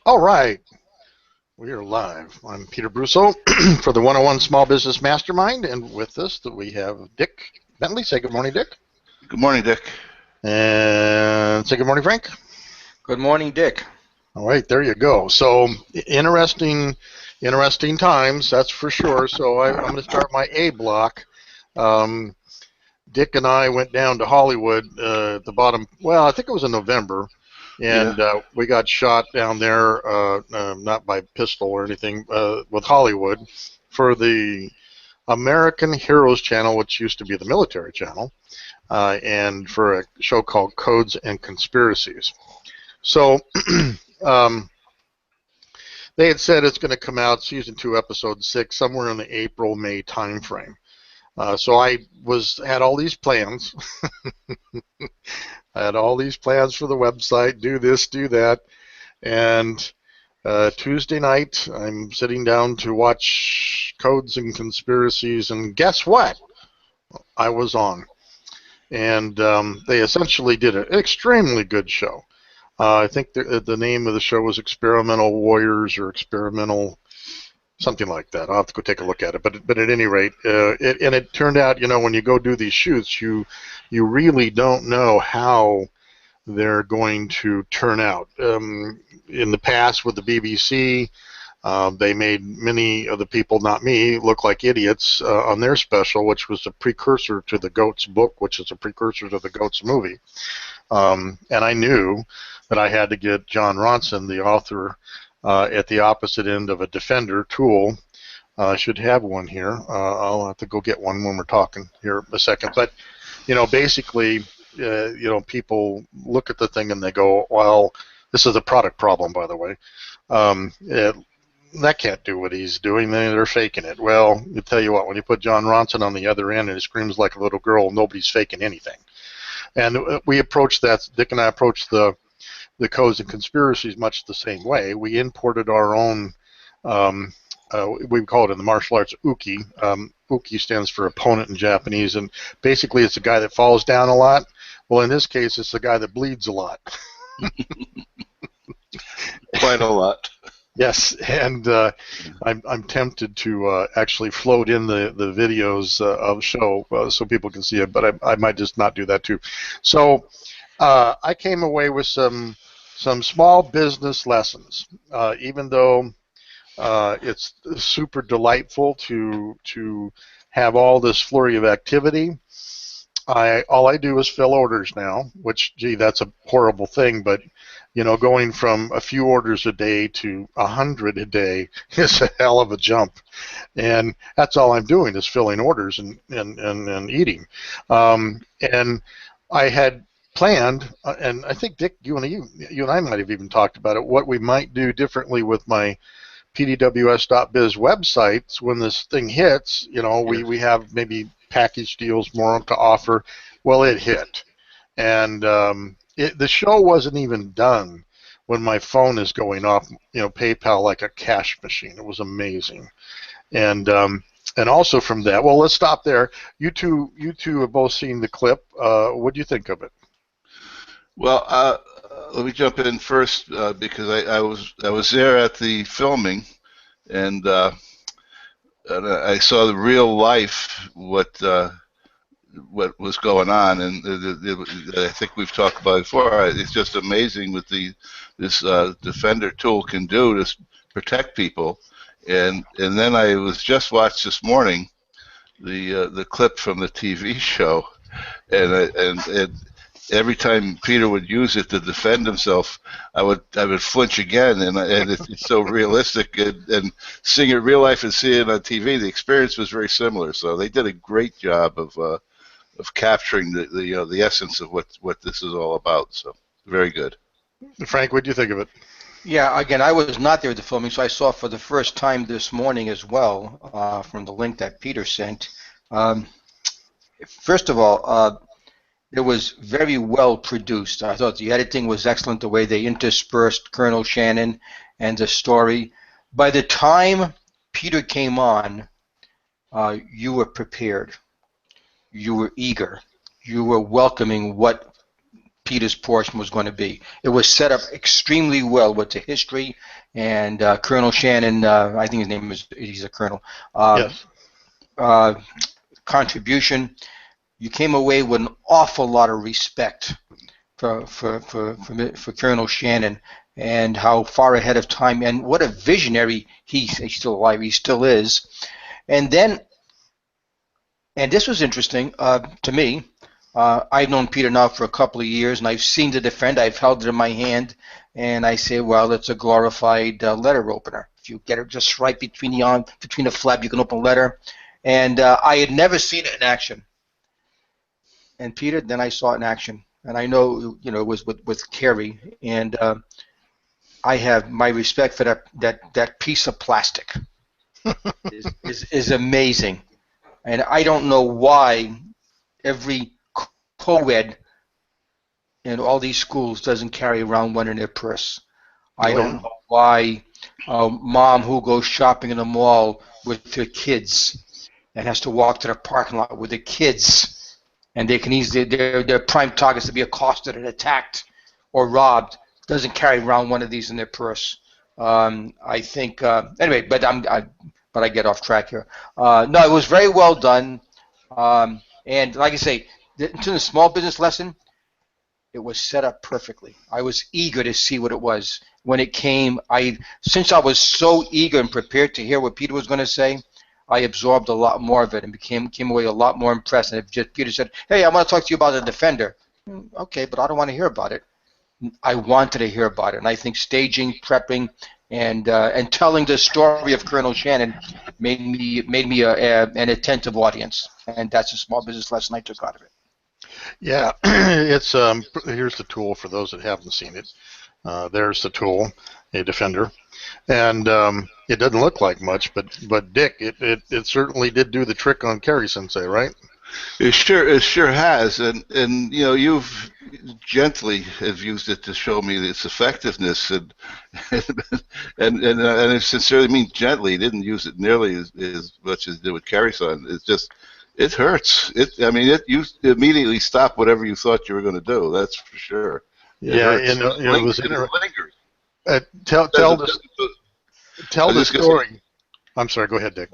All right, we are live. I'm Peter Brusso for the 101 Small Business Mastermind, and with us we have Dick Bentley. Say good morning, Dick. Good morning, Dick. And say good morning, Frank. Good morning, Dick. All right, there you go. So interesting times, that's for sure. So I'm going to start my A block. Dick and I went down to Hollywood at the bottom. Well, I think it was in November. And we got shot down there, not by pistol or anything, with Hollywood for the American Heroes Channel, which used to be the military channel, and for a show called Codes and Conspiracies. So they had said it's going to come out season 2, episode 6, somewhere in the April-May time frame. So I had all these plans. I had all these plans for the website, do this, do that, and Tuesday night I'm sitting down to watch Codes and Conspiracies, and guess what? I was on. And they essentially did an extremely good show. I think the name of the show was Experimental Warriors or Experimental something like that. I'll have to go take a look at it. But at any rate, it turned out, when you go do these shoots, you really don't know how they're going to turn out. In the past with the BBC, they made many of the people, not me, look like idiots on their special, which was a precursor to the Goats book, which is a precursor to the Goats movie. And I knew that I had to get John Ronson, the author, at the opposite end of a Defender tool. I should have one here. I'll have to go get one when we're talking here a second. But, basically, people look at the thing and they go, well, this is a product problem, by the way. That can't do what he's doing. They're faking it. Well, I tell you what, when you put John Ronson on the other end and he screams like a little girl, nobody's faking anything. And we approached that, Dick and I approached the Codes and Conspiracies much the same way. We imported our own, we call it in the martial arts uki. Uki stands for opponent in Japanese, and basically it's a guy that falls down a lot. Well, in this case, it's the guy that bleeds a lot. Quite a lot. Yes, and I'm tempted to actually float in the videos of the show so people can see it, but I might just not do that too. So I came away with some small business lessons, even though it's super delightful to have all this flurry of activity. All I do is fill orders now, which, gee, that's a horrible thing, but going from a few orders a day to 100 a day is a hell of a jump, and that's all I'm doing is filling orders and eating. And I had planned, and I think Dick, you and I might have even talked about it, what we might do differently with my pdws.biz websites when this thing hits. We have maybe package deals more to offer. Well, it hit, and the show wasn't even done when my phone is going off, PayPal like a cash machine. It was amazing. And also from that, well, let's stop there. You two have both seen the clip. What do you think of it? Well, let me jump in first because I was there at the filming, and I saw the real life what was going on, and I think we've talked about it before. It's just amazing what this Defender tool can do to protect people. And then I was just watched this morning the clip from the TV show, and every time Peter would use it to defend himself, I would flinch again, and it's so realistic. And seeing it in real life and seeing it on TV, the experience was very similar. So they did a great job of capturing the essence of what this is all about. So very good. Frank, what do you think of it? Yeah, again, I was not there at the filming, so I saw for the first time this morning as well from the link that Peter sent. First of all, it was very well produced. I thought the editing was excellent, the way they interspersed Colonel Shannon and the story. By the time Peter came on, you were prepared. You were eager. You were welcoming what Peter's portion was going to be. It was set up extremely well with the history and Colonel Shannon, I think his name is, he's a colonel, Yes. contribution. You came away with an awful lot of respect for Colonel Shannon and how far ahead of time and what a visionary he's still alive, he still is. And then, and this was interesting to me. I've known Peter now for a couple of years, and I've seen the Defender. I've held it in my hand, and I say, well, it's a glorified letter opener. If you get it just right between the flap, you can open a letter. And I had never seen it in action. And Peter, then I saw it in action, and I know, you know, it was with Carrie, and I have my respect for that piece of plastic. is amazing, and I don't know why every co-ed in all these schools doesn't carry around one in their purse. I don't know why mom who goes shopping in the mall with her kids and has to walk to the parking lot with the kids, and they can easily they're prime targets to be accosted and attacked or robbed, doesn't carry around one of these in their purse. I think anyway, but I get off track here. No, it was very well done, and like I say, to the small business lesson, it was set up perfectly. I was eager to see what it was when it came. Since I was so eager and prepared to hear what Peter was going to say, I absorbed a lot more of it and came away a lot more impressed. And if just Peter said, "Hey, I want to talk to you about the Defender," okay, but I don't want to hear about it. I wanted to hear about it, and I think staging, prepping, and telling the story of Colonel Shannon made me an attentive audience, and that's a small business lesson I took out of it. Yeah, it's here's the tool for those that haven't seen it. There's the tool, a Defender, and it doesn't look like much, but Dick, it certainly did do the trick on Carrie Sensei, right? It sure has, and you know, you've gently have used it to show me its effectiveness, and I sincerely mean gently. He didn't use it nearly as much as he did with Carrie-san. It's just, it hurts. You immediately stop whatever you thought you were going to do. That's for sure. Yeah, and it was lingers. Tell the story. I'm sorry. Go ahead, Dick.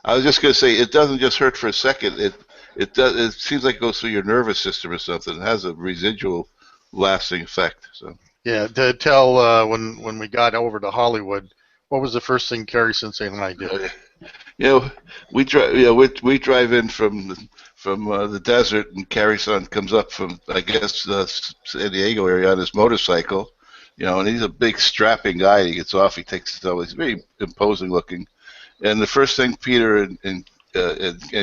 I was just going to say, it doesn't just hurt for a second. It seems like it goes through your nervous system or something. It has a residual, lasting effect. So. Yeah. To tell when we got over to Hollywood, what was the first thing Carrie Sensei and I did? You know, we drive drive in from the desert, and Carrie-san comes up from, I guess, the San Diego area on his motorcycle. You know, and he's a big strapping guy. He gets off, he takes his off. He's very imposing looking. And the first thing Peter and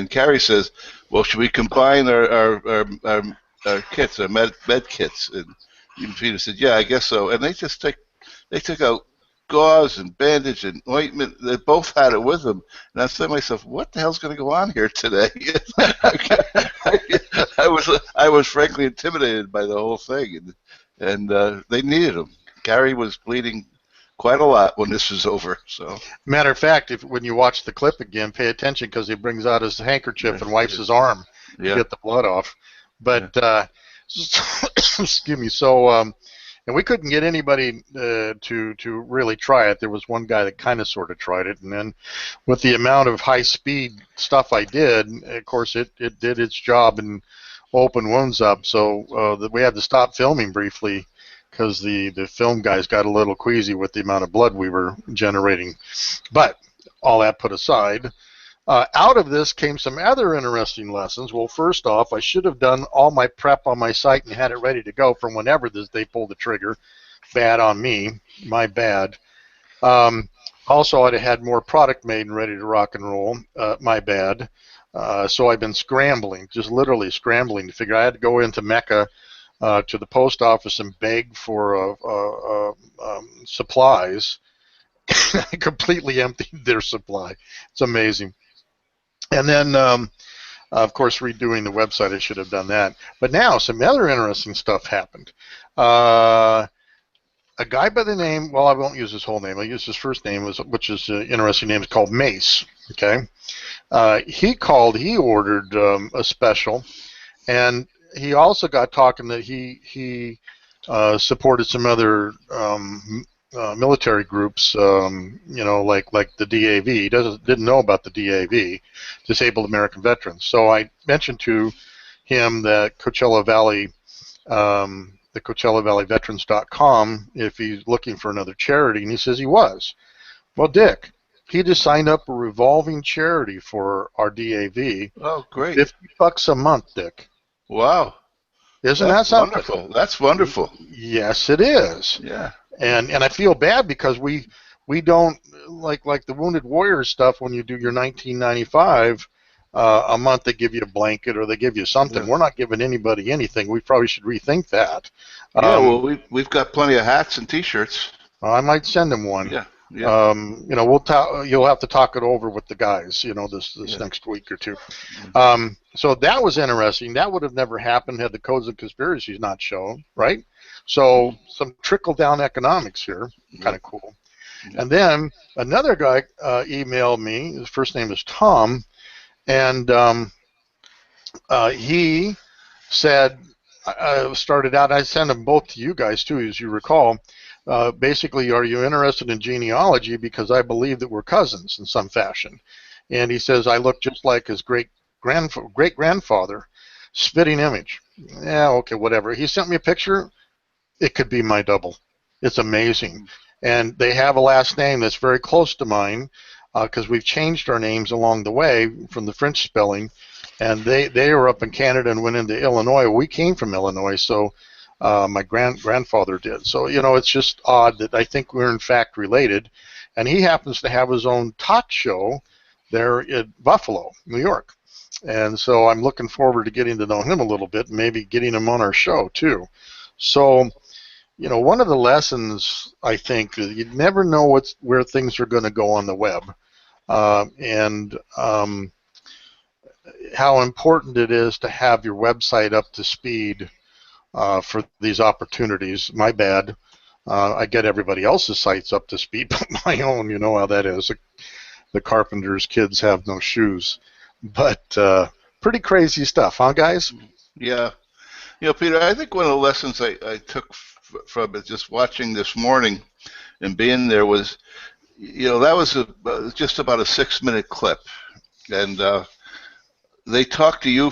Carrie says, well, should we combine our kits, our med kits? And even Peter said, yeah, I guess so. And they took out gauze and bandage and ointment. They both had it with them. And I said to myself, what the hell's going to go on here today? I was frankly intimidated by the whole thing, and they needed them. Carrie was bleeding quite a lot when this was over. So, matter of fact, when you watch the clip again, pay attention, because he brings out his handkerchief and wipes his arm to get the blood off. But excuse me. So, and we couldn't get anybody to really try it. There was one guy that kind of sort of tried it, and then with the amount of high speed stuff I did, of course, it did its job and opened wounds up. So we had to stop filming briefly, because the film guys got a little queasy with the amount of blood we were generating. But all that put aside, out of this came some other interesting lessons. Well, first off, I should have done all my prep on my site and had it ready to go from whenever they pulled the trigger. Bad on me. My bad. Also, I'd have had more product made and ready to rock and roll. My bad. So I've been scrambling, just literally scrambling to figure. I had to go into Mecca, to the post office, and beg for supplies. Completely emptied their supply. It's amazing. And then, of course, redoing the website. I should have done that. But now some other interesting stuff happened. A guy by the name, well, I won't use his whole name. I'll use his first name, which is an interesting name. It's called Mace. Okay. He ordered a special, and he also got talking that he supported some other military groups, like the DAV. He didn't know about the DAV, Disabled American Veterans. So I mentioned to him that Coachella Valley, the Coachella Valley Veterans.com, if he's looking for another charity, and he says he was. Well, Dick, he just signed up a revolving charity for our DAV. Oh, great. $50 a month, Dick. Wow. Isn't that That's something? wonderful. That's wonderful. Yes, it is. Yeah. And I feel bad because we don't like the Wounded Warriors stuff. When you do your 1995 a month, they give you a blanket or they give you something. Yeah. We're not giving anybody anything. We probably should rethink that. Yeah. Well, we've got plenty of hats and T-shirts. I might send him one. Yeah. Yeah. You'll have to talk it over with the guys, this next week or two. So that was interesting. That would have never happened had the Codes and Conspiracies not shown, right? So some trickle-down economics here, kind of cool. Yeah. And then another guy emailed me. His first name is Tom, and he said, started out, I sent them both to you guys too, as you recall. Basically, are you interested in genealogy? Because I believe that we're cousins in some fashion. And he says, I look just like his great-grandfather, spitting image. Yeah, okay, whatever. He sent me a picture. It could be my double. It's amazing. And they have a last name that's very close to mine because we've changed our names along the way from the French spelling. And they were up in Canada and went into Illinois. We came from Illinois, so my grandfather did. So, it's just odd that I think we're in fact related. And he happens to have his own talk show there in Buffalo, New York. And so I'm looking forward to getting to know him a little bit and maybe getting him on our show too. So, one of the lessons, I think, is you never know where things are going to go on the web. And how important it is to have your website up to speed for these opportunities. My bad. I get everybody else's sites up to speed, but my own, you know how that is. The carpenter's kids have no shoes. But pretty crazy stuff, huh, guys? Yeah. Peter, I think one of the lessons I took from it just watching this morning and being there was, that was just about a 6-minute clip. And they talked to you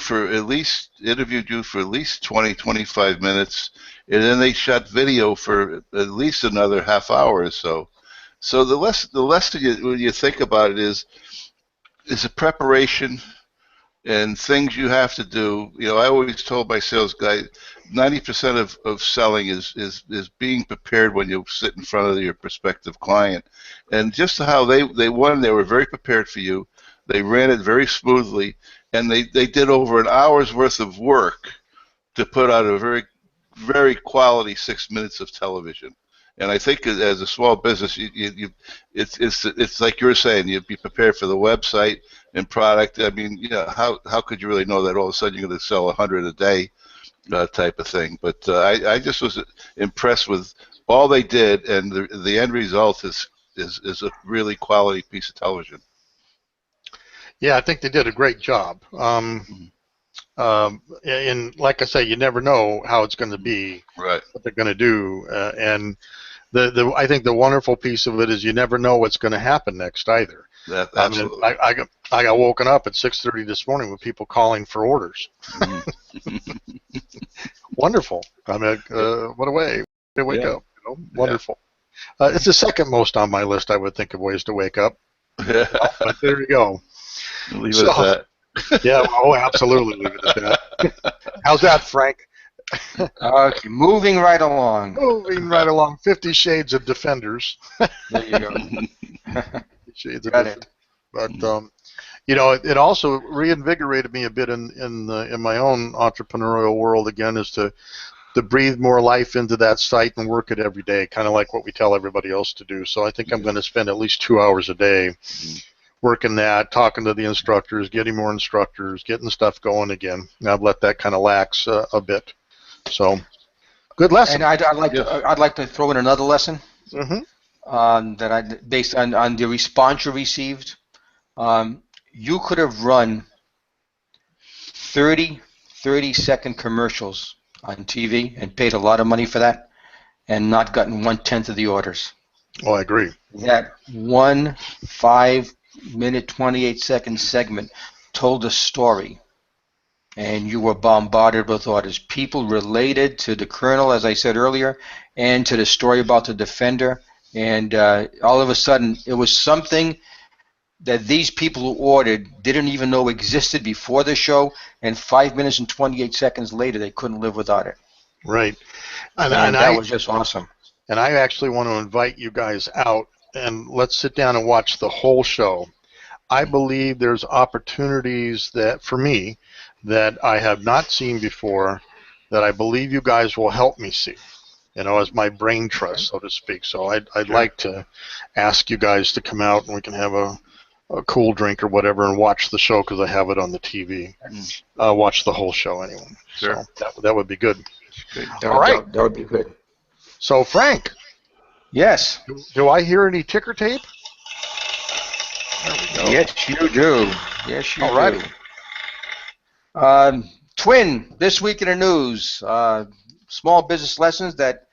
interviewed you for at least 20, 25 minutes, and then they shot video for at least another half hour or so. So the lesson when you think about it is a preparation and things you have to do. I always told my sales guy, 90% of selling is being prepared when you sit in front of your prospective client. And just how they were very prepared for you. They ran it very smoothly, and they did over an hour's worth of work to put out a very, very quality 6 minutes of television. And I think as a small business, it's like you're saying, you'd be prepared for the website and product. I mean, how could you really know that all of a sudden you're going to sell 100 a day type of thing? But I just was impressed with all they did, and the end result is a really quality piece of television. Yeah, I think they did a great job. And like I say, you never know how it's going to be, right? What they're going to do, and I think the wonderful piece of it is you never know what's going to happen next either. Absolutely. I got woken up at 6:30 this morning with people calling for orders. Wonderful. I mean, what a way to wake up. Wonderful. It's the second most on my list, I would think, of ways to wake up. But there you go. Leave it at that. Yeah, absolutely leave it at that. How's that, Frank? Okay, moving right along. Moving right along. 50 Shades of Defenders. There you go. 50 Shades of Got Defenders. it. But it also reinvigorated me a bit in my own entrepreneurial world again, is to breathe more life into that site and work it every day, kind of like what we tell everybody else to do. So I think I'm going to spend at least 2 hours a day working that, talking to the instructors, getting more instructors, getting stuff going again. And I've let that kind of lax a bit. So, good lesson. And I'd like to throw in another lesson based on the response you received. You could have run 30, 30-second commercials on TV and paid a lot of money for that and not gotten 1/10 of the orders. Oh, I agree. That one 5-minute, 28-second segment told a story, and you were bombarded with orders. People related to the colonel, as I said earlier, and to the story about the defender, and all of a sudden it was something that these people who ordered didn't even know existed before the show, and 5 minutes and 28 seconds later they couldn't live without it. Right. And that was just awesome. And I actually want to invite you guys out and let's sit down and watch the whole show. I believe there's opportunities that, for me, that I have not seen before that I believe you guys will help me see, as my brain trust, so to speak. So I'd like to ask you guys to come out and we can have a cool drink or whatever and watch the show because I have it on the TV. Watch the whole show anyway. Sure. So that would be good. All right. That would be good. So, Frank. Yes. Do I hear any ticker tape? There we go. Yes, you do. Yes, you Alrighty. do. Twin, this week in the news, small business lessons that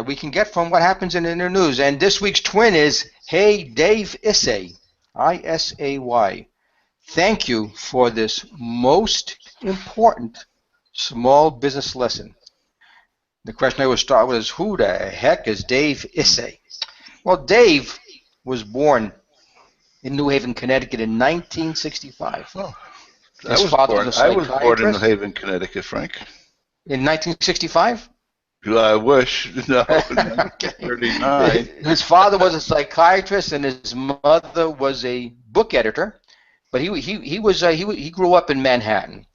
we can get from what happens in the news. And this week's twin is, hey, Dave Isay, I-S-A-Y. Thank you for this most important small business lesson. The question I would start with is, who the heck is Dave Isay? Well, Dave was born in New Haven, Connecticut in 1965. Oh, I was born in New Haven, Connecticut, Frank. In 1965? I wish. No, 1939. His father was a psychiatrist and his mother was a book editor, but he grew up in Manhattan,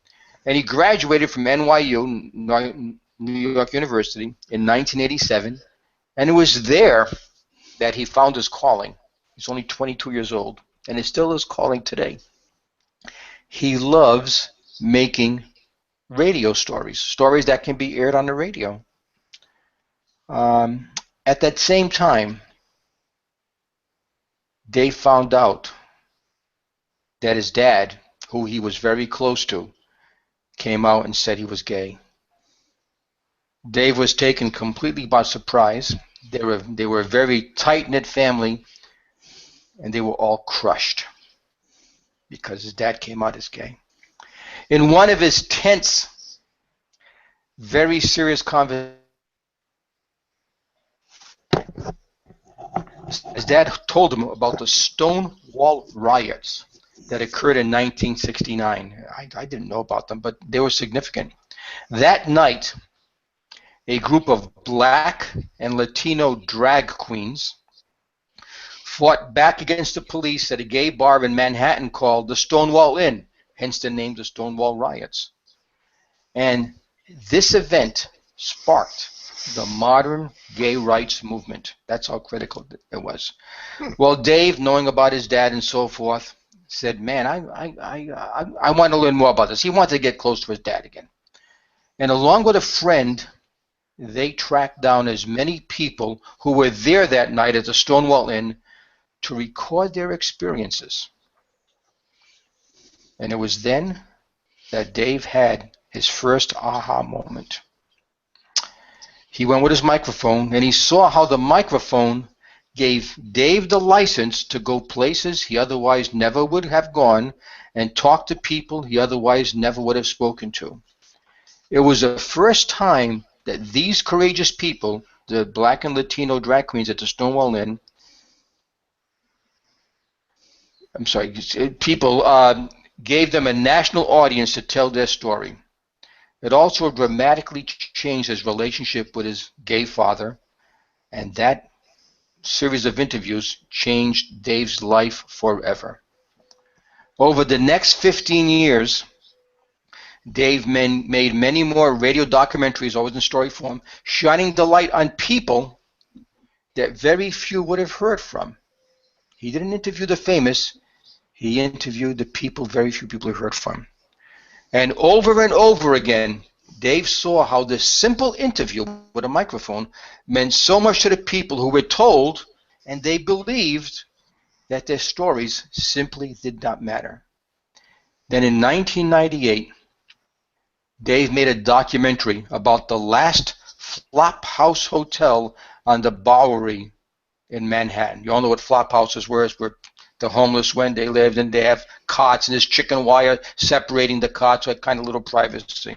and he graduated from NYU, New York University, in 1987, and it was there that he found his calling. He's only 22 years old, and it's still his calling today. He loves making radio stories that can be aired on the radio. At that same time, Dave found out that his dad, who he was very close to, came out and said he was gay. Dave was taken completely by surprise. They were a very tight-knit family, and they were all crushed because his dad came out as gay. In one of his tense, very serious conversations, his dad told him about the Stonewall riots that occurred in 1969. I didn't know about them, but they were significant. That night, a group of black and Latino drag queens fought back against the police at a gay bar in Manhattan called the Stonewall Inn, hence the name, the Stonewall Riots. And this event sparked the modern gay rights movement. That's how critical it was. Well, Dave, knowing about his dad and so forth, said, man, I want to learn more about this. He wanted to get close to his dad again. And along with a friend, they tracked down as many people who were there that night at the Stonewall Inn to record their experiences. And it was then that Dave had his first aha moment. He went with his microphone and he saw how the microphone gave Dave the license to go places he otherwise never would have gone and talk to people he otherwise never would have spoken to. It was the first time that these courageous people, the black and Latino drag queens at the Stonewall Inn, gave them a national audience to tell their story. It also dramatically changed his relationship with his gay father, and that series of interviews changed Dave's life forever. Over the next 15 years, Dave made many more radio documentaries, always in story form, shining the light on people that very few would have heard from. He didn't interview the famous, he interviewed the people very few people have heard from. And over again, Dave saw how this simple interview with a microphone meant so much to the people who were told, and they believed, that their stories simply did not matter. Then in 1998, Dave made a documentary about the last flop house hotel on the Bowery in Manhattan. You all know what flop houses were. It's where the homeless went. They lived, and they have cots, and there's chicken wire separating the cots, so kind of little privacy.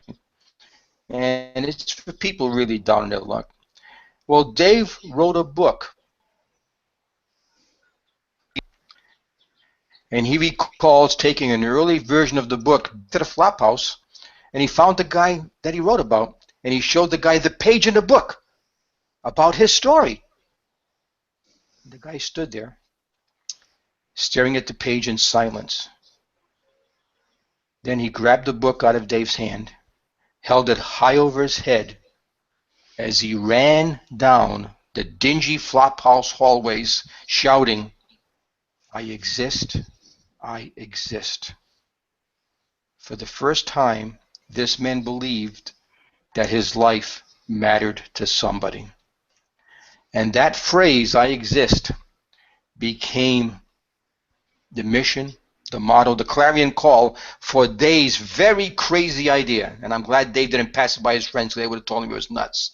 And it's for people really down in their luck. Well, Dave wrote a book, and he recalls taking an early version of the book to the flop house, and he found the guy that he wrote about, and he showed the guy the page in the book about his story. The guy stood there, staring at the page in silence. Then he grabbed the book out of Dave's hand, held it high over his head as he ran down the dingy flophouse hallways, shouting, "I exist, I exist." For the first time, this man believed that his life mattered to somebody. And that phrase, "I exist," became the mission, the motto, the clarion call for Dave's very crazy idea. And I'm glad Dave didn't pass it by his friends, because they would have told him it was nuts.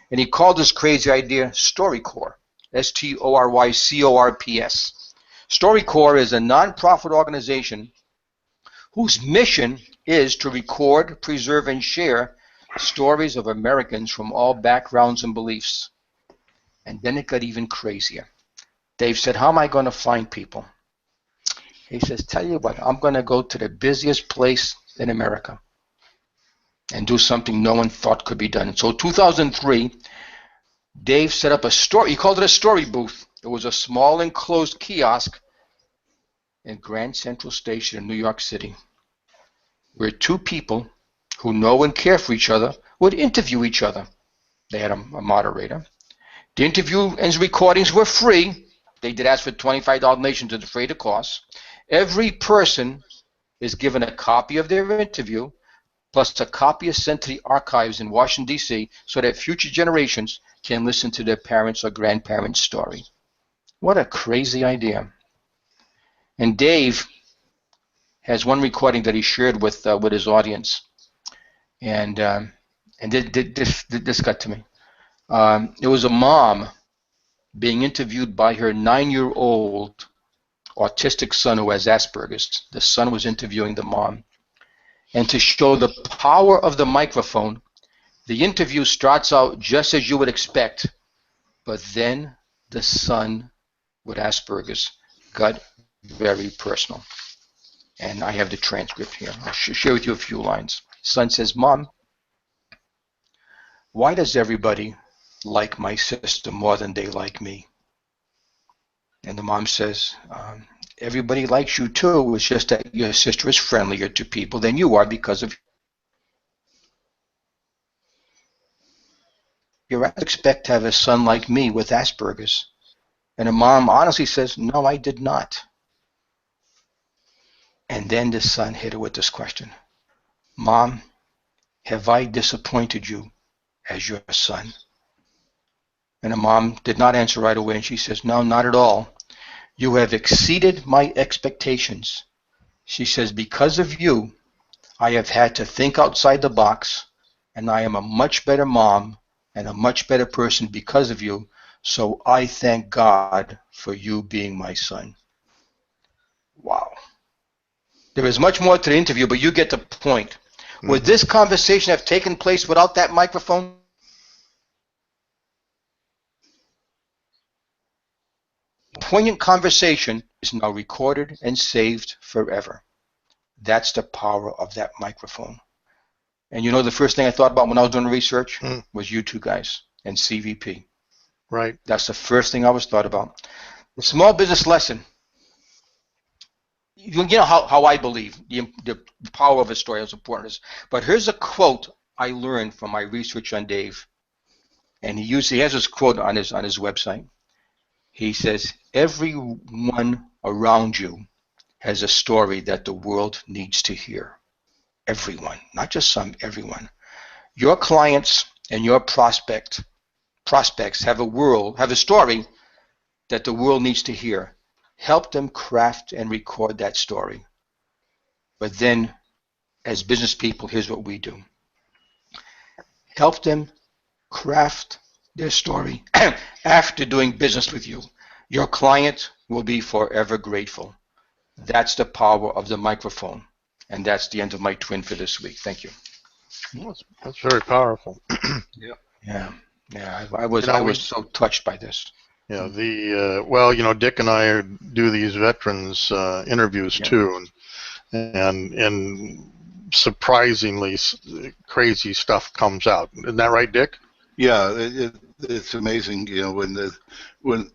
And he called this crazy idea StoryCorps, StoryCorps. StoryCorps is a nonprofit organization whose mission is to record, preserve, and share stories of Americans from all backgrounds and beliefs. And then it got even crazier. Dave said, "How am I going to find people?" He says, "Tell you what, I'm going to go to the busiest place in America and do something no one thought could be done." And so 2003, Dave set up a story. He called it a story booth. It was a small enclosed kiosk in Grand Central Station in New York City, where two people who know and care for each other would interview each other. They had a moderator. The interview and recordings were free. They did ask for $25 donation to defray the costs. Every person is given a copy of their interview, plus a copy is sent to the archives in Washington, D.C., so that future generations can listen to their parents' or grandparents' story. What a crazy idea. And Dave has one recording that he shared with his audience, and this got to me. It was a mom being interviewed by her 9-year-old autistic son who has Asperger's. The son was interviewing the mom. And to show the power of the microphone, the interview starts out just as you would expect, but then the son with Asperger's got very personal. And I have the transcript here. I'll share with you a few lines. Son says, "Mom, why does everybody like my sister more than they like me?" And the mom says, "Everybody likes you too. It's just that your sister is friendlier to people than you are because of your expect to have a son like me with Asperger's." And the mom honestly says, "No, I did not." And then the son hit her with this question, "Mom, have I disappointed you as your son?" And the mom did not answer right away, and she says, "No, not at all. You have exceeded my expectations." She says, "Because of you, I have had to think outside the box, and I am a much better mom and a much better person because of you, so I thank God for you being my son." Wow. There is much more to the interview, but you get the point. Would this conversation have taken place without that microphone? Poignant conversation is now recorded and saved forever. That's the power of that microphone. And you know, the first thing I thought about when I was doing research was you two guys and CVP. Right. That's the first thing I was thought about. The small business lesson. You know how I believe the power of a story is important. But here's a quote I learned from my research on Dave. And he has this quote on his website. He says, "Everyone around you has a story that the world needs to hear." Everyone, not just some, everyone. Your clients and your prospects have a story that the world needs to hear. Help them craft and record that story. But then, as business people, here's what we do. Help them craft their story after doing business with you. Your client will be forever grateful. That's the power of the microphone. And that's the end of my twin for this week. Thank you. Well, that's very powerful. Yeah. Yeah, yeah. I was so touched by this. Yeah, well, Dick and I do these veterans interviews too, and surprisingly crazy stuff comes out. Isn't that right, Dick? Yeah, it's amazing, when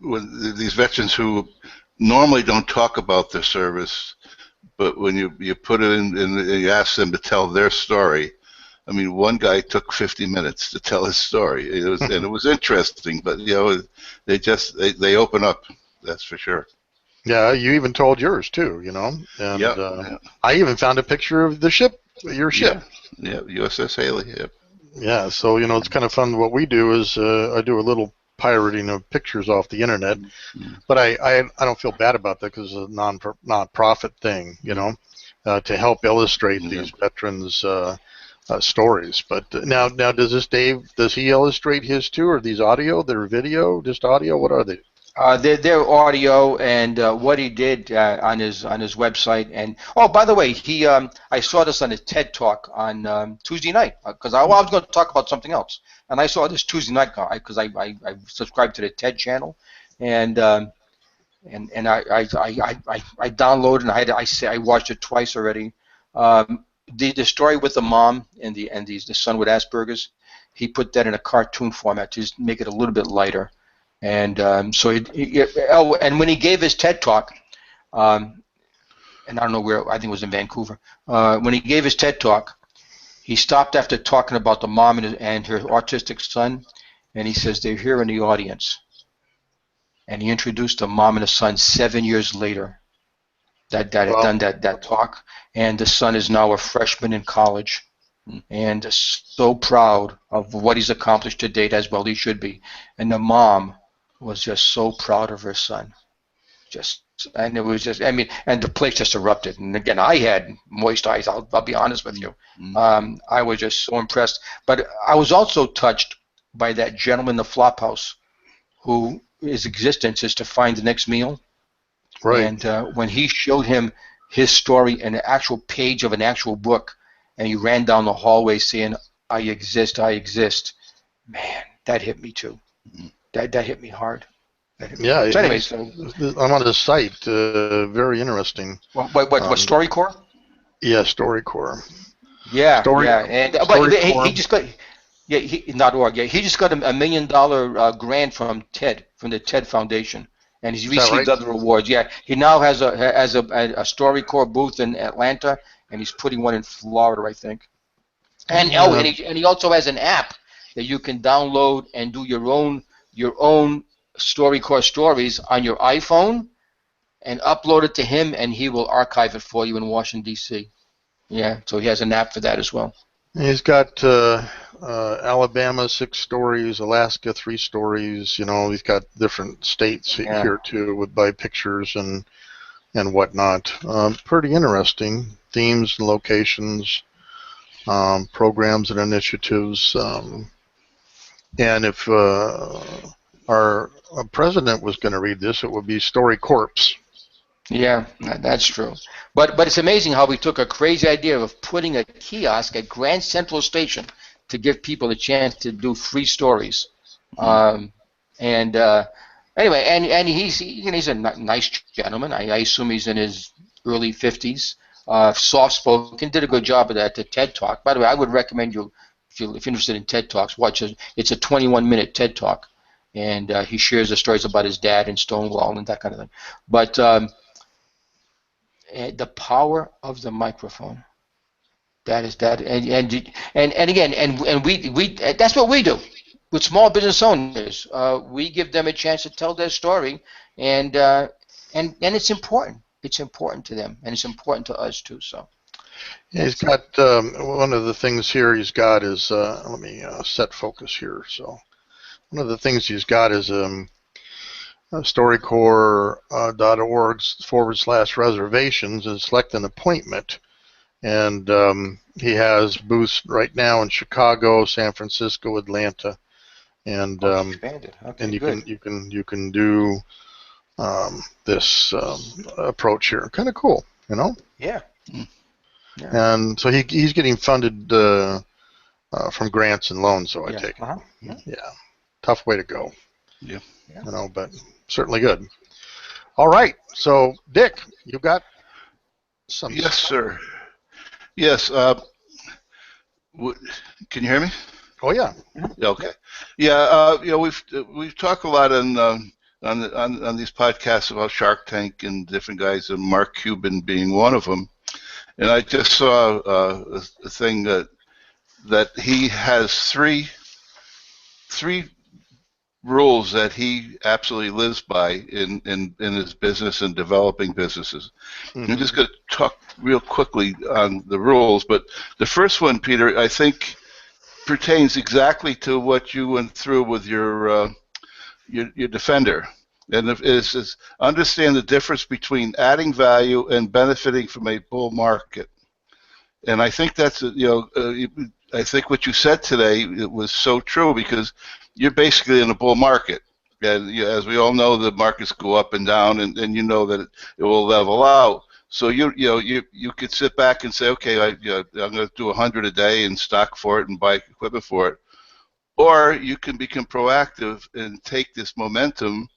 these veterans who normally don't talk about their service, but when you put it in and you ask them to tell their story. I mean, one guy took 50 minutes to tell his story. It was interesting, but they open up. That's for sure. Yeah, you even told yours too, and Yeah. I even found a picture of the ship, your ship. Yeah, USS Haley. Yep. Yeah, so it's kind of fun. What we do is I do a little pirating of pictures off the internet, but I don't feel bad about that because it's a non-profit thing, to help illustrate these veterans' stories. But now does he illustrate his too, or these audio? They're video, just audio? What are they? Their audio and what he did on his website. And oh, by the way, I saw this on a TED Talk on Tuesday night because I was going to talk about something else, and I saw this Tuesday night because I subscribed to the TED channel, and I downloaded and I watched it twice already. The story with the mom and the son with Asperger's, he put that in a cartoon format to just make it a little bit lighter. And and when he gave his TED Talk, and I don't know where, I think it was in Vancouver, when he gave his TED Talk, he stopped after talking about the mom and her autistic son, and he says, they're here in the audience. And he introduced the mom and the son 7 years later that had done that talk, and the son is now a freshman in college. And so proud of what he's accomplished to date, as well he should be. And the mom was just so proud of her son. And it was just, and the place just erupted. And again, I had moist eyes, I'll be honest with you. I was just so impressed. But I was also touched by that gentleman in the Flophouse who his existence is to find the next meal. Right. And when he showed him his story in an actual page of an actual book, and he ran down the hallway saying, I exist, man, that hit me too. That hit me hard. Yeah. So anyway, I'm on his site. Very interesting. What StoryCorps? Yeah, StoryCorps. Yeah, yeah. And but he just got not org. Yeah, he just got a $1 million grant from the TED Foundation, and he's received other awards. Yeah, he now has a StoryCorps booth in Atlanta, and he's putting one in Florida, I think. And he also has an app that you can download and do your own StoryCorps stories on your iPhone and upload it to him, and he will archive it for you in Washington, D.C. Yeah, so he has an app for that as well. He's got Alabama 6 stories, Alaska 3 stories. He's got different states here too, by pictures and whatnot. Pretty interesting themes and locations, programs and initiatives. And if our president was going to read this, it would be StoryCorps. Yeah, that's true. But it's amazing how we took a crazy idea of putting a kiosk at Grand Central Station to give people a chance to do free stories. Anyway, and he's a nice gentleman. I assume he's in his early 50s. Soft-spoken, did a good job of that. The TED Talk. By the way, I would recommend you, if you're interested in TED Talks, watch it. It's a 21-minute TED Talk, and he shares the stories about his dad and Stonewall and that kind of thing. But the power of the microphone. That is that, and again, and we that's what we do with small business owners. We give them a chance to tell their story, and it's important. It's important to them, and it's important to us too. So, yeah, he's got one of the things here he's got is let me set focus here. So, one of the things he's got is StoryCorps.org/reservations and select an appointment. and he has booths right now in Chicago, San Francisco, Atlanta, and Expanded. Okay, and good. you can do this approach here. Kind of cool, you know. Yeah. Mm. Yeah. And so he's getting funded from grants and loans. So I Yeah. take it. Yeah. Yeah, tough way to go. Yeah. You know, but certainly good. All right, so Dick, you got some Yes, stuff. sir. Yes. Can you hear me? Oh yeah. Yeah, okay. Yeah. We've talked a lot on these podcasts about Shark Tank and different guys, and Mark Cuban being one of them. And I just saw a thing that he has three rules that he absolutely lives by in his business and developing businesses. Mm-hmm. I'm just going to talk real quickly on the rules, but the first one, Peter, I think pertains exactly to what you went through with your Defender, and it is understand the difference between adding value and benefiting from a bull market. And I think that's I think what you said today, it was so true, because you're basically in a bull market. And as we all know, the markets go up and down, and you know that it will level out. So you could sit back and say, okay, I'm going to do 100 a day and stock for it and buy equipment for it, or you can become proactive and take this momentum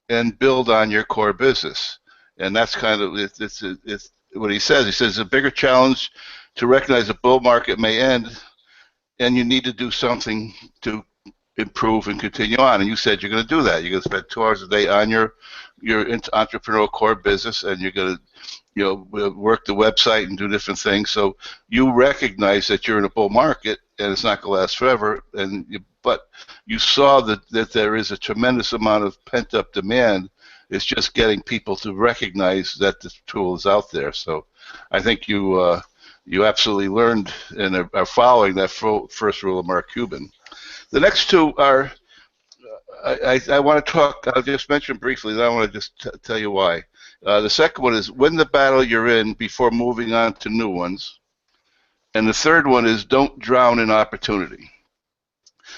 and build on your core business. And that's kind of it's what he says. He says a bigger challenge to recognize a bull market may end, and you need to do something to improve and continue on. And you said you're going to do that. You're going to spend 2 hours a day on your entrepreneurial core business, and you're going to work the website and do different things. So you recognize that you're in a bull market and it's not going to last forever. But you saw that there is a tremendous amount of pent-up demand. It's just getting people to recognize that this tool is out there. So I think you absolutely learned and are following that first rule of Mark Cuban. The next two are, I want to talk, I'll just mention briefly, then I want to just tell you why. The second one is win the battle you're in before moving on to new ones. And the third one is don't drown in opportunity.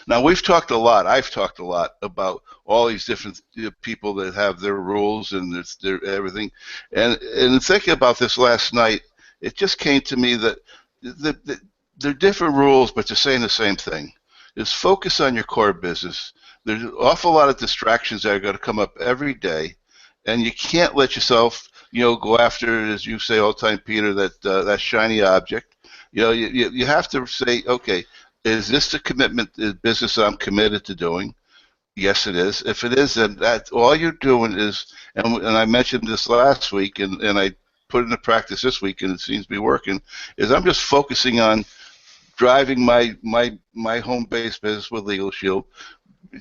Now, I've talked a lot about all these different people that have their rules and their everything. And thinking about this last night, it just came to me that they're different rules, but they're saying the same thing. Is focus on your core business. There's an awful lot of distractions that are going to come up every day, and you can't let yourself, go after, as you say all the time, Peter, that shiny object. You have to say, okay, is this the commitment, the business I'm committed to doing? Yes, it is. If it is, then all you're doing is, and I mentioned this last week, and I put it into practice this week, and it seems to be working, is I'm just focusing on driving my home-based business with Legal Shield,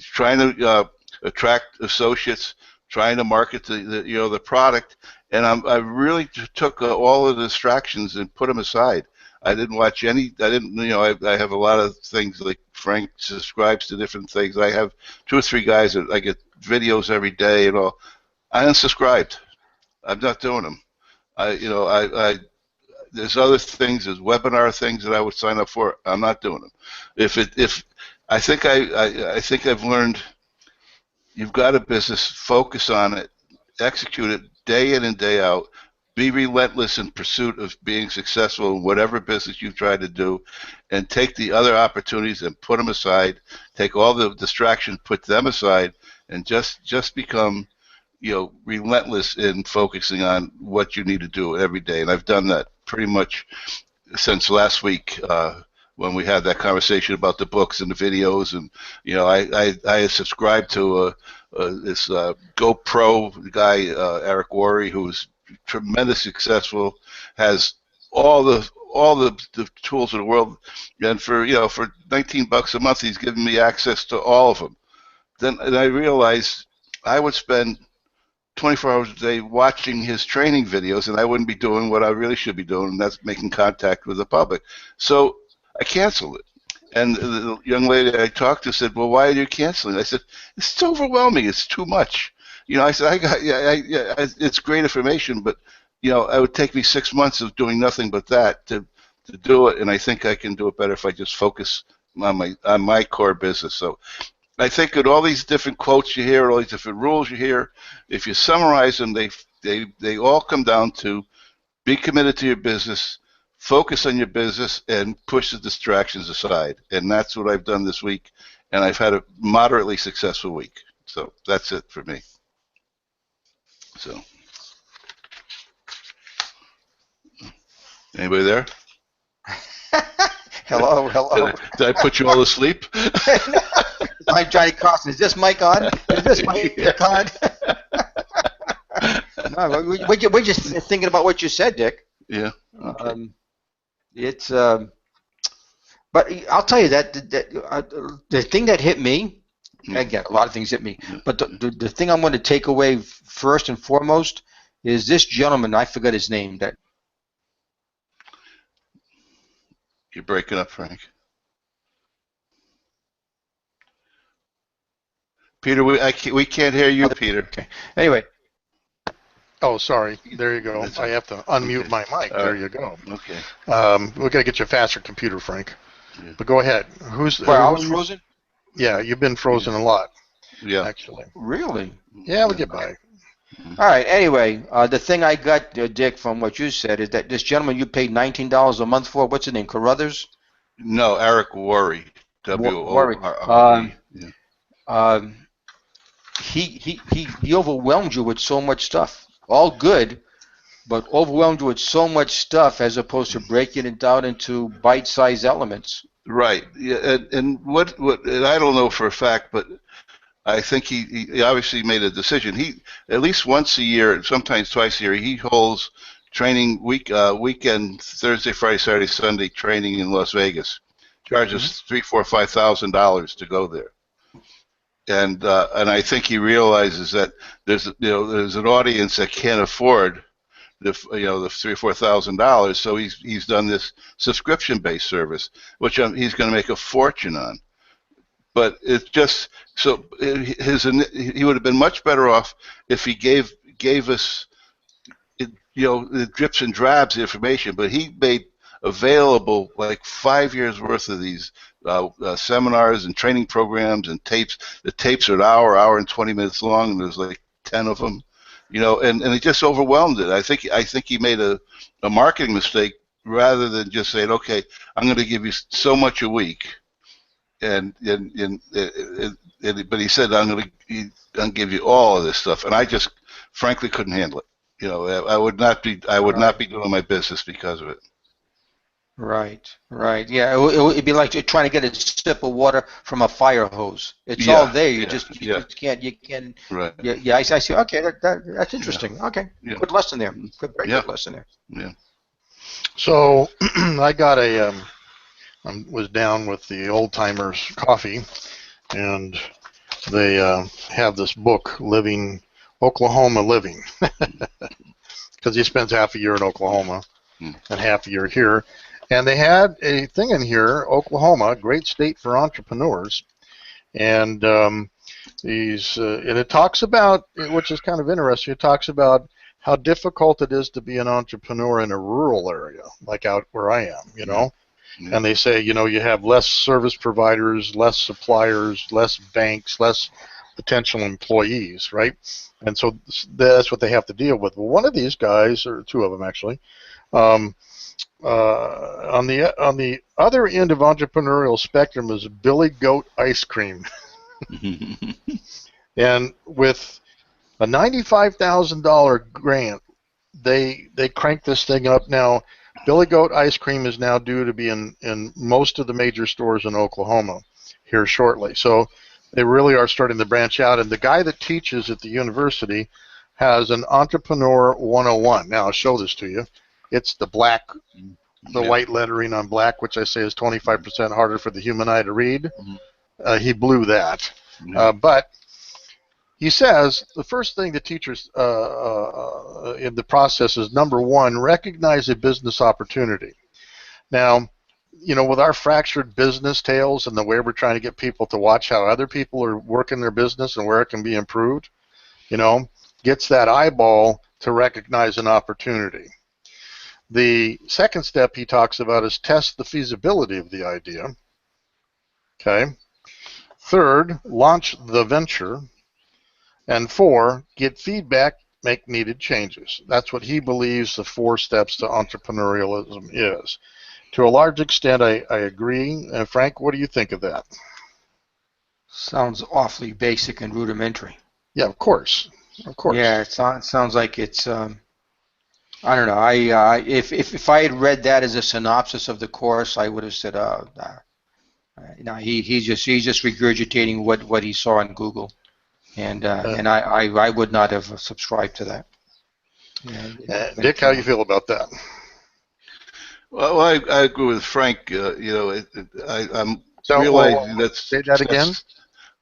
trying to attract associates, trying to market the product, and I really took all of the distractions and put them aside. I didn't watch any. I didn't. I have a lot of things, like Frank subscribes to different things. I have 2 or 3 guys that I get videos every day and all. I unsubscribed. I'm not doing them. There's other things, there's webinar things that I would sign up for. I'm not doing them. If I think I've learned, you've got a business, focus on it, execute it day in and day out. Be relentless in pursuit of being successful in whatever business you've tried to do, and take the other opportunities and put them aside. Take all the distractions, put them aside, and just become, relentless in focusing on what you need to do every day. And I've done that pretty much since last week when we had that conversation about the books and the videos. And I subscribed to this GoPro guy, Eric Worre, who's tremendous successful, has all the tools in the world, and for $19 a month he's giving me access to all of them. And I realized I would spend 24 hours a day watching his training videos, and I wouldn't be doing what I really should be doing, and that's making contact with the public. So I canceled it. And the young lady I talked to said, "Well, why are you canceling?" I said, "It's overwhelming. It's too much." I said, it's great information, but it would take me 6 months of doing nothing but that to to do it, and I think I can do it better if I just focus on my core business. So I think at all these different quotes you hear, all these different rules you hear, if you summarize them, they all come down to be committed to your business, focus on your business, and push the distractions aside. And that's what I've done this week, and I've had a moderately successful week. So that's it for me. So, anybody there? Hello, hello. Did I put you all to sleep? I'm Johnny Carson. Is this mic on? Is this mic on? No, we're just thinking about what you said, Dick. Yeah. Okay. But I'll tell you that the thing that hit me, again, a lot of things hit me, but the thing I'm going to take away first and foremost is this gentleman. I forgot his name. That You're breaking up, Frank. Peter, we can't hear you, Peter. Okay. Anyway. Oh, sorry. There you go. I have to unmute my mic. There you go. Okay. We're gonna get you a faster computer, Frank. Yeah. But go ahead. Well, I was frozen? Yeah, you've been frozen a lot. Yeah. Actually. Really? Yeah, we'll get by. All right. Anyway, the thing I got, Dick, from what you said is that this gentleman you paid $19 a month for. What's his name? Carruthers? No, Eric Worre. W-O-R-R-E. He overwhelmed you with so much stuff. All good, but overwhelmed you with so much stuff as opposed to breaking it down into bite-sized elements. Right. Yeah. And what and I don't know for a fact, but I think he obviously made a decision. He at least once a year, sometimes twice a year, he holds training weekend Thursday, Friday, Saturday, Sunday training in Las Vegas. Charges $3,000, $4,000, $5,000 to go there. And I think he realizes that there's an audience that can't afford the $3,000 or $4,000, so he's done this subscription-based service, which he's going to make a fortune on. But it's just so he would have been much better off if he gave us the drips and drabs information, but he made available like 5 years worth of these seminars and training programs and tapes. The tapes are an hour and 20 minutes long, and there's like 10 of them, and it just overwhelmed it. I think he made a marketing mistake rather than just saying, okay, I'm going to give you so much a week, but he said I'm going to give you all of this stuff, and I just frankly couldn't handle it. I would not be doing my business because of it. Right. Yeah, it'd be like trying to get a sip of water from a fire hose. It's all there. You just can't. Right. Yeah. I see. Okay, that's interesting. Yeah. Okay. Yeah. Good lesson there. Very good lesson there. Yeah. So I got I was down with the Old Timers Coffee, and they have this book, Oklahoma Living, because he spends half a year in Oklahoma and half a year here. And they had a thing in here, Oklahoma, great state for entrepreneurs, and it talks about, which is kind of interesting. It talks about how difficult it is to be an entrepreneur in a rural area, like out where I am, Yeah. And they say, you have less service providers, less suppliers, less banks, less potential employees, right? And so that's what they have to deal with. Well, one of these guys, or two of them actually. On the other end of entrepreneurial spectrum is Billy Goat Ice Cream, and with a $95,000 grant, they cranked this thing up. Now, Billy Goat Ice Cream is now due to be in most of the major stores in Oklahoma here shortly. So they really are starting to branch out. And the guy that teaches at the university has an Entrepreneur 101. Now I'll show this to you. It's the white lettering on black, which I say is 25% harder for the human eye to read. He blew that. But he says the first thing the teachers in the process is, number one, recognize a business opportunity. Now, with our fractured business tales and the way we're trying to get people to watch how other people are working their business and where it can be improved, gets that eyeball to recognize an opportunity. The second step he talks about is test the feasibility of the idea. Okay. Third, launch the venture. And 4, get feedback, make needed changes. That's what he believes the 4 steps to entrepreneurialism is. To a large extent, I agree. Frank, what do you think of that? Sounds awfully basic and rudimentary. Yeah, of course. Of course. Yeah, it sounds like it's, I don't know. If I had read that as a synopsis of the course, I would have said, he's just regurgitating what he saw on Google. And I would not have subscribed to that. Yeah, Dick, how do you feel about that? Well, I agree with Frank. I'm So, realizing say that again.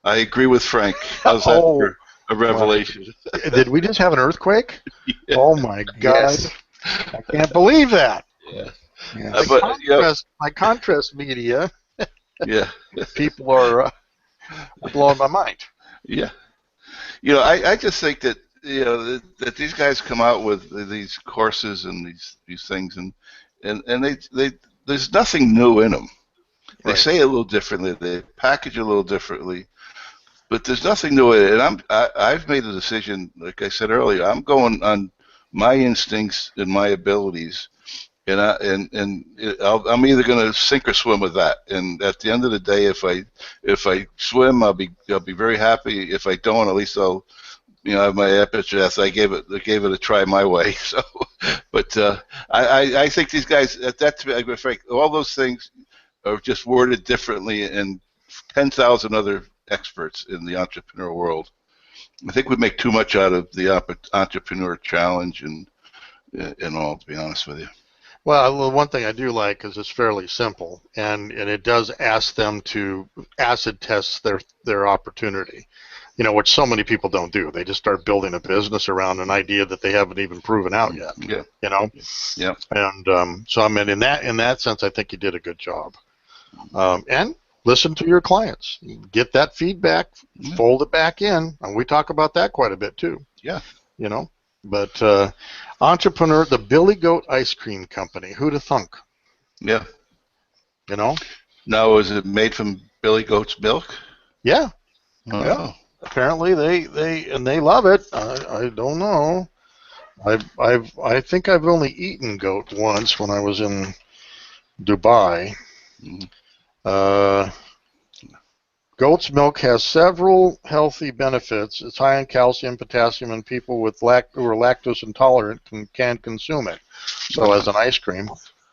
I agree with Frank. How's that for a revelation? Did we just have an earthquake? Yeah. Oh my God! Yes. I can't believe that. Yeah. Yes. My contrast media. Yeah. People are blowing my mind. Yeah. I just think that that these guys come out with these courses and these things, and they there's nothing new in them. They Right. say it a little differently, they package it a little differently, but there's nothing new in it. And I've made a decision, like I said earlier, I'm going on my instincts and my abilities, and I'm either going to sink or swim with that. And at the end of the day, if I swim, I'll be very happy. If I don't, at least I'll have my epitaph. I gave it a try my way. So, but I think these guys, Frank, all those things are just worded differently, and 10,000 other experts in the entrepreneur world. I think we make too much out of the entrepreneur challenge and all, to be honest with you. Well, one thing I do like is it's fairly simple, and it does ask them to acid test their opportunity, which so many people don't do. They just start building a business around an idea that they haven't even proven out yet. Yeah. Yeah. And so I mean, in that sense, I think you did a good job. And listen to your clients, get that feedback, fold it back in, and we talk about that quite a bit too. Yeah. But entrepreneur, the Billy Goat Ice Cream Company, who'd have thunk? Yeah. Now, is it made from Billy Goat's milk? Yeah. Oh. Yeah. Apparently they love it. I don't know. I think I've only eaten goat once when I was in Dubai. Goat's milk has several healthy benefits. It's high in calcium, potassium, and people who are lactose intolerant can consume it. So as an ice cream,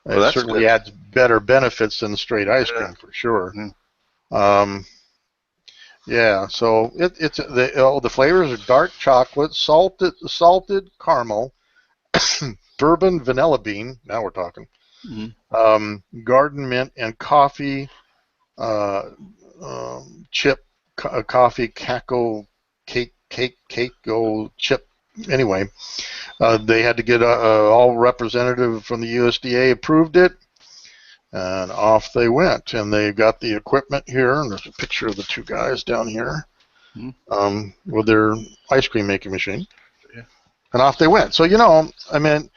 it certainly adds better benefits than straight ice cream for sure. Yeah. So the flavors are dark chocolate, salted caramel, bourbon, vanilla bean. Now we're talking. Garden mint and coffee. Chip coffee cacao cake chip. Anyway, they had to get all representative from the USDA approved it, and off they went. And they got the equipment here, and there's a picture of the two guys down here with their ice cream making machine. Yeah. And off they went. So I mean,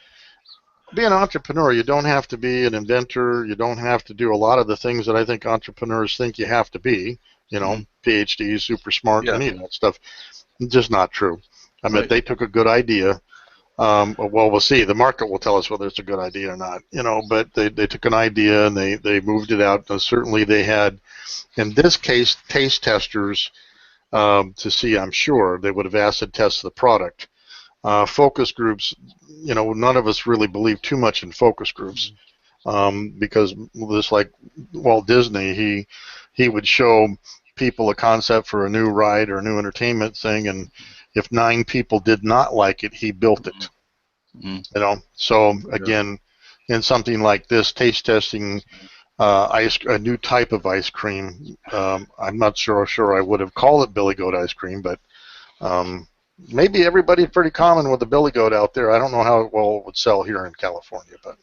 be an entrepreneur. You don't have to be an inventor. You don't have to do a lot of the things that I think entrepreneurs think you have to be. PhD, super smart, any of that stuff. It's just not true. I mean, they took a good idea. Well, we'll see. The market will tell us whether it's a good idea or not. But they took an idea and they moved it out. And certainly they had, in this case, taste testers to see. I'm sure they would have acid tested the product. Focus groups, none of us really believe too much in focus groups because just like Walt Disney, he would show people a concept for a new ride or a new entertainment thing, and if 9 people did not like it, he built it. So again, in something like this, taste testing a new type of ice cream, I'm not sure I would have called it Billy Goat ice cream, but maybe everybody's pretty common with the Billy Goat out there. I don't know how well it would sell here in California, but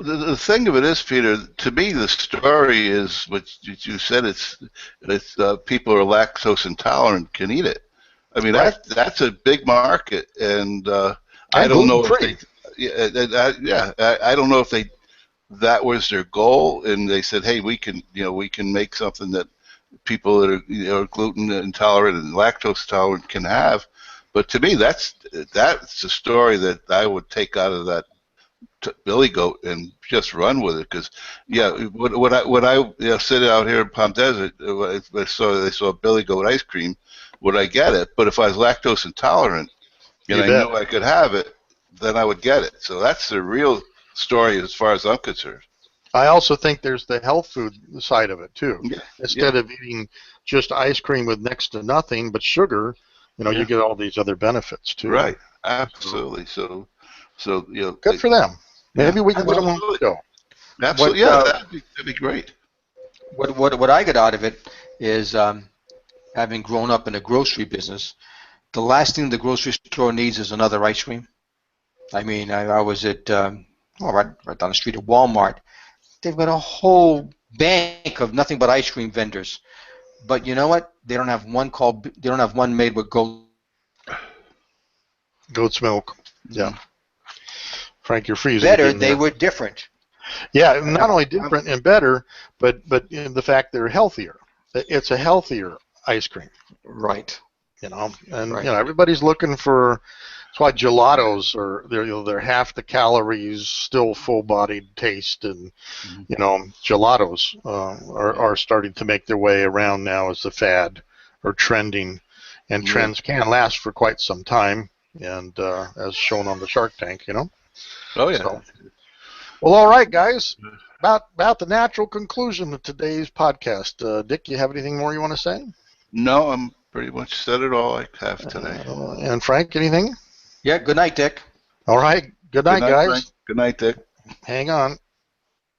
the thing of it is, Peter, to me the story is what you said. It's people who are lactose intolerant can eat it. I mean, that's a big market, and I don't know if I don't know if that was their goal, and they said, hey, we can make something that people that are gluten intolerant and lactose intolerant can have. But to me, that's a story that I would take out of that billy goat and just run with it. Because when I sit out here in Palm Desert, I saw billy goat ice cream, would I get it? But if I was lactose intolerant and I knew I could have it, then I would get it. So that's the real story as far as I'm concerned. I also think there's the health food side of it too. Yeah. Instead of eating just ice cream with next to nothing but sugar, you get all these other benefits too. Right. Absolutely. So good for them. Maybe we can get them on the show. Absolutely. That'd be great. What I get out of it is having grown up in the grocery business, the last thing the grocery store needs is another ice cream. I mean, I was at right down the street at Walmart. They've got a whole bank of nothing but ice cream vendors, but you know what? They don't have one made with goat's milk. Yeah, Frank, you're freezing. Better, they were different. Yeah, not only different and better, but in the fact they're healthier. It's a healthier ice cream. Right. Everybody's looking for. That's why gelatos they're half the calories, still full-bodied taste, and gelatos are starting to make their way around now as the fad or trending, and trends can last for quite some time, and as shown on the Shark Tank, Oh yeah. So, well, all right, guys. About the natural conclusion of today's podcast. Dick, you have anything more you want to say? No, I'm pretty much said it all I have today. And Frank, anything? Yeah, good night, Dick. All right. Good night, guys. Frank. Good night, Dick. Hang on.